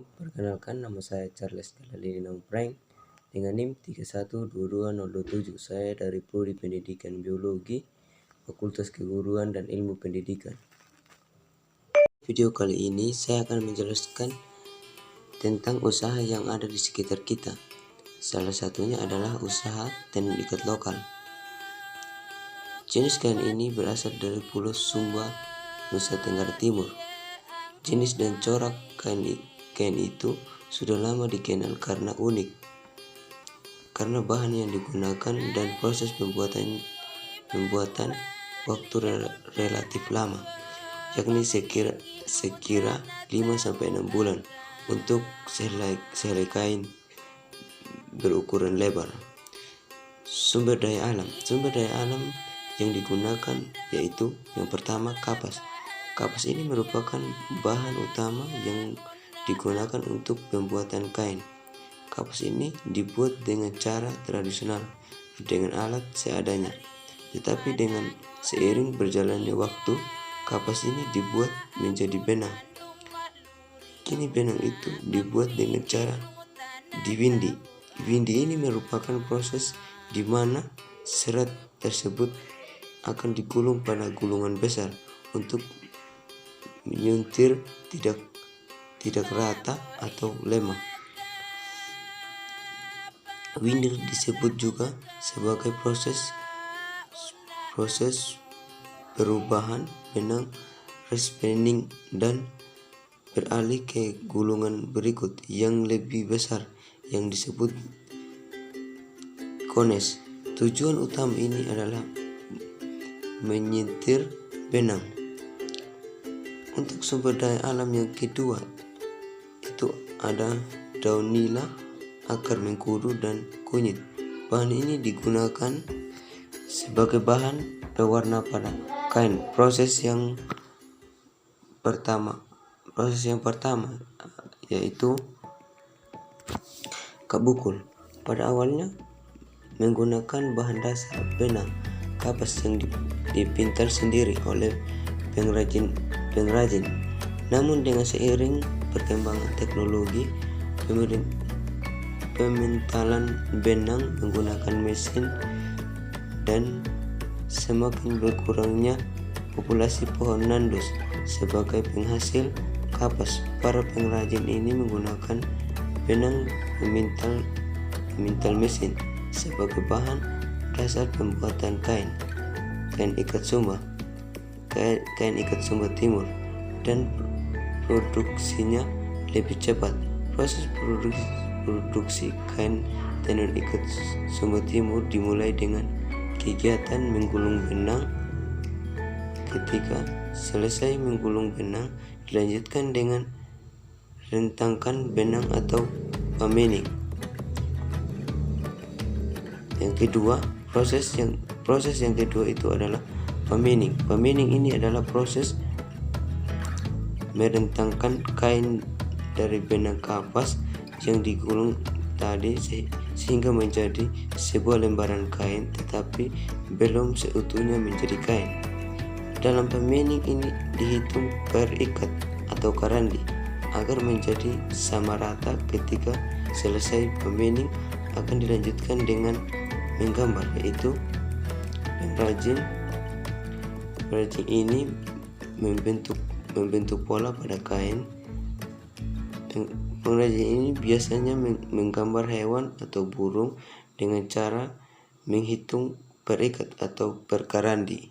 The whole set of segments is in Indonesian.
Perkenalkan, nama saya Charles Galalini Nampreng dengan NIM 31220027. Saya dari Prodi Pendidikan Biologi, Fakultas Keguruan dan Ilmu Pendidikan. Video kali ini saya akan menjelaskan tentang usaha yang ada di sekitar kita. Salah satunya adalah usaha tenun ikat lokal. Jenis kain ini berasal dari Pulau Sumba, Nusa Tenggara Timur. Jenis dan corak kain itu sudah lama dikenal karena unik, karena bahan yang digunakan dan proses pembuatan waktu relatif lama, yakni sekira 5-6 bulan untuk sehelai kain berukuran lebar. Sumber daya alam yang digunakan yaitu yang pertama kapas. Kapas ini merupakan bahan utama yang digunakan untuk pembuatan kain. Kapas ini dibuat dengan cara tradisional dengan alat seadanya. Tetapi dengan seiring berjalannya waktu, kapas ini dibuat menjadi benang. Kini benang itu dibuat dengan cara diwindi. Windi ini merupakan proses di mana serat tersebut akan digulung pada gulungan besar untuk menyuntir tidak rata atau lemah. Windir disebut juga sebagai proses perubahan benang respinning dan beralih ke gulungan berikut yang lebih besar yang disebut kones. Tujuan utama ini adalah menyintir benang. Untuk sumber daya alam yang kedua itu ada daun nila, akar mengkudu, dan kunyit. Bahan ini digunakan sebagai bahan pewarna pada kain. Proses yang pertama yaitu kabukul. Pada awalnya menggunakan bahan dasar benang kapas yang dipintal sendiri oleh pengrajin. Namun dengan seiring perkembangan teknologi, pemintalan benang menggunakan mesin dan semakin berkurangnya populasi pohon nandus sebagai penghasil kapas, para pengrajin ini menggunakan benang pemintal mesin sebagai bahan dasar pembuatan kain ikat Sumba, kain ikat Sumba Timur, dan produksinya lebih cepat. Proses produksi kain tenun ikat Sumba Timur dimulai dengan kegiatan menggulung benang. Ketika selesai menggulung benang, dilanjutkan dengan rentangkan benang atau pamining. Yang kedua, proses yang kedua itu adalah pamining. Pamining ini adalah proses merentangkan kain dari benang kapas yang digulung tadi sehingga menjadi sebuah lembaran kain, tetapi belum seutuhnya menjadi kain. Dalam pamining ini dihitung per ikat atau karandi agar menjadi sama rata. Ketika selesai pamining, akan dilanjutkan dengan menggambar, yaitu pengrajin ini membentuk pola pada kain. Pengrajin ini biasanya menggambar hewan atau burung dengan cara menghitung per ikat atau per karandi.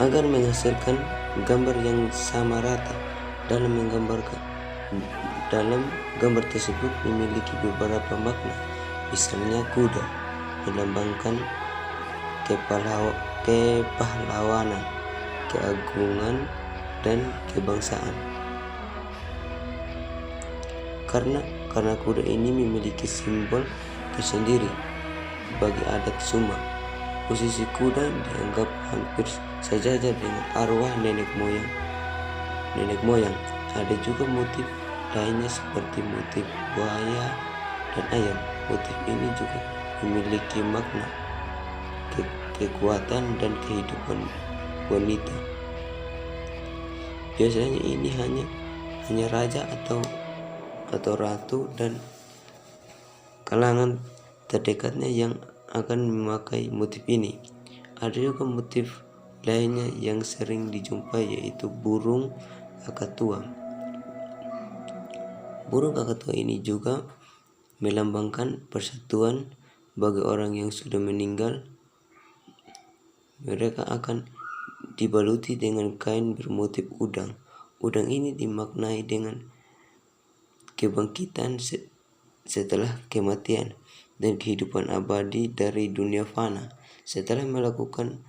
Agar menghasilkan gambar yang sama rata dalam gambar tersebut memiliki beberapa makna. Misalnya kuda melambangkan kepahlawanan, keagungan, dan kebangsaan. Karena kuda ini memiliki simbol tersendiri bagi adat Sumba. Posisi kuda dianggap hampir sejajar dengan arwah nenek moyang. Ada juga motif lainnya seperti motif buaya dan ayam. Motif ini juga memiliki makna kekuatan dan kehidupan wanita. Biasanya ini hanya raja atau ratu dan kalangan terdekatnya yang akan memakai motif ini. Ada juga motif lainnya yang sering dijumpai, yaitu burung kakatua. Burung kakatua ini juga melambangkan persatuan bagi orang yang sudah meninggal. Mereka akan dibaluti dengan kain bermotif udang. Udang ini dimaknai dengan kebangkitan setelah kematian dan kehidupan abadi dari dunia fana. Setelah melakukan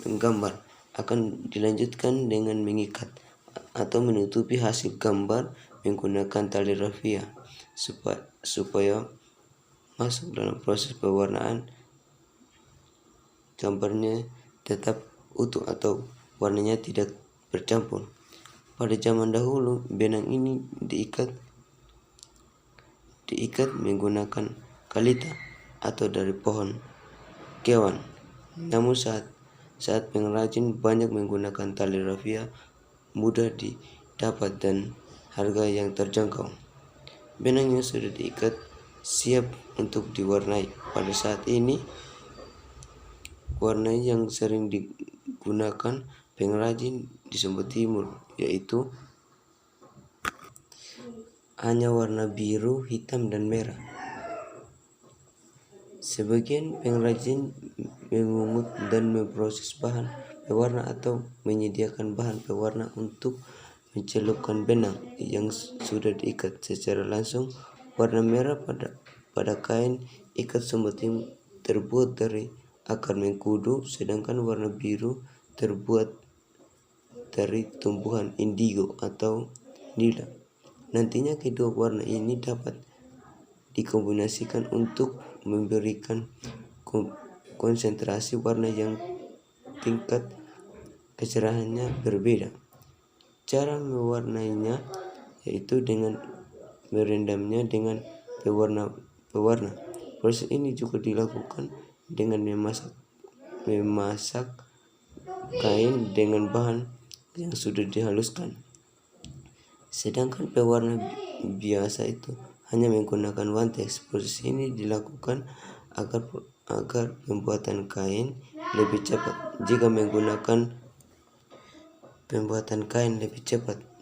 menggambar, akan dilanjutkan dengan mengikat atau menutupi hasil gambar menggunakan tali rafia supaya masuk dalam proses pewarnaan. Gambarnya tetap utuh atau warnanya tidak bercampur. Pada zaman dahulu, benang ini diikat menggunakan kalita atau dari pohon kewan. Namun saat pengrajin banyak menggunakan tali rafia, mudah didapat dan harga yang terjangkau. Benang yang sudah diikat siap untuk diwarnai. Pada saat ini, warna yang sering digunakan pengrajin di Sumba Timur yaitu hanya warna biru, hitam, dan merah. Sebagian pengrajin memungut dan memproses bahan pewarna atau menyediakan bahan pewarna untuk mencelupkan benang yang sudah diikat secara langsung. Warna merah pada kain ikat Sumba Timur terbuat dari akar mengkudu, sedangkan warna biru terbuat dari tumbuhan indigo atau nila. Nantinya kedua warna ini dapat dikombinasikan untuk memberikan konsentrasi warna yang tingkat kecerahannya berbeda. Cara mewarnainya yaitu dengan merendamnya dengan pewarna. Proses ini juga dilakukan dengan memasak kain dengan bahan yang sudah dihaluskan. Sedangkan pewarna biasa itu hanya menggunakan wantes. Proses ini dilakukan agar pembuatan kain lebih cepat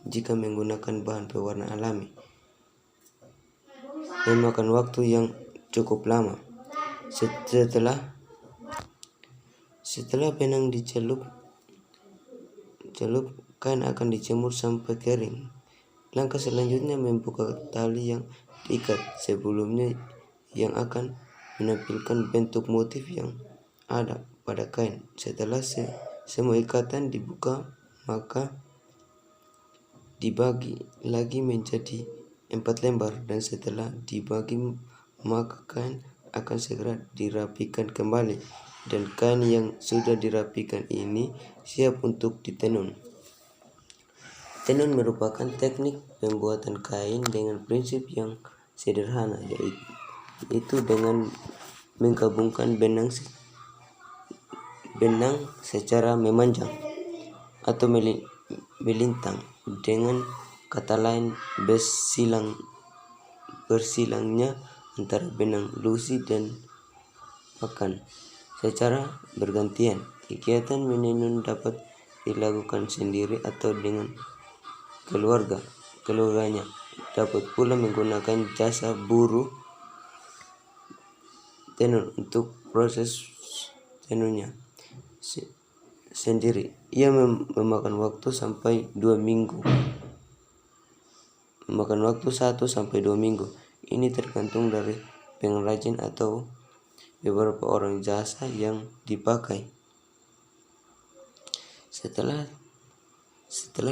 jika menggunakan bahan pewarna alami. Memakan waktu yang cukup lama. Setelah benang dicelup, kain akan dijemur sampai kering. Langkah selanjutnya membuka tali yang diikat sebelumnya yang akan menampilkan bentuk motif yang ada pada kain. Setelah semua ikatan dibuka, maka dibagi lagi menjadi 4 lembar, dan setelah dibagi maka kain akan segera dirapikan kembali, dan kain yang sudah dirapikan ini siap untuk ditenun. Tenun merupakan teknik pembuatan kain dengan prinsip yang sederhana, yaitu dengan menggabungkan benang secara memanjang atau melintang. Dengan kata lain, bersilangnya antara benang lusi dan pakan secara bergantian. Kegiatan menenun dapat dilakukan sendiri atau dengan keluarganya. Dapat pula menggunakan jasa buruh tenun untuk proses tenunnya sendiri. Ia memakan waktu 1 sampai 2 minggu. Ini tergantung dari pengrajin atau beberapa orang jasa yang dipakai. Setelah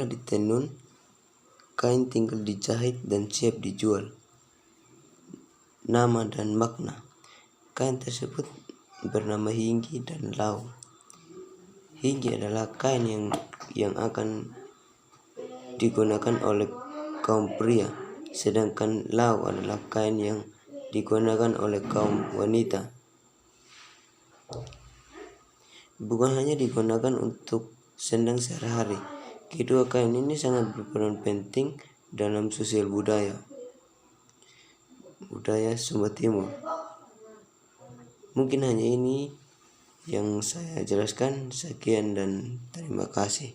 ditenun, kain tinggal dijahit dan siap dijual. Nama dan makna. Kain tersebut bernama hinggi dan lau. Hinggi adalah kain yang akan digunakan oleh kaum pria, sedangkan lau adalah kain yang digunakan oleh kaum wanita. bukan hanya digunakan untuk sendang sehari-hari. Kedua kain ini sangat berperan penting dalam sosial budaya Sumba Timur. Mungkin hanya ini yang saya jelaskan. Sekian dan terima kasih.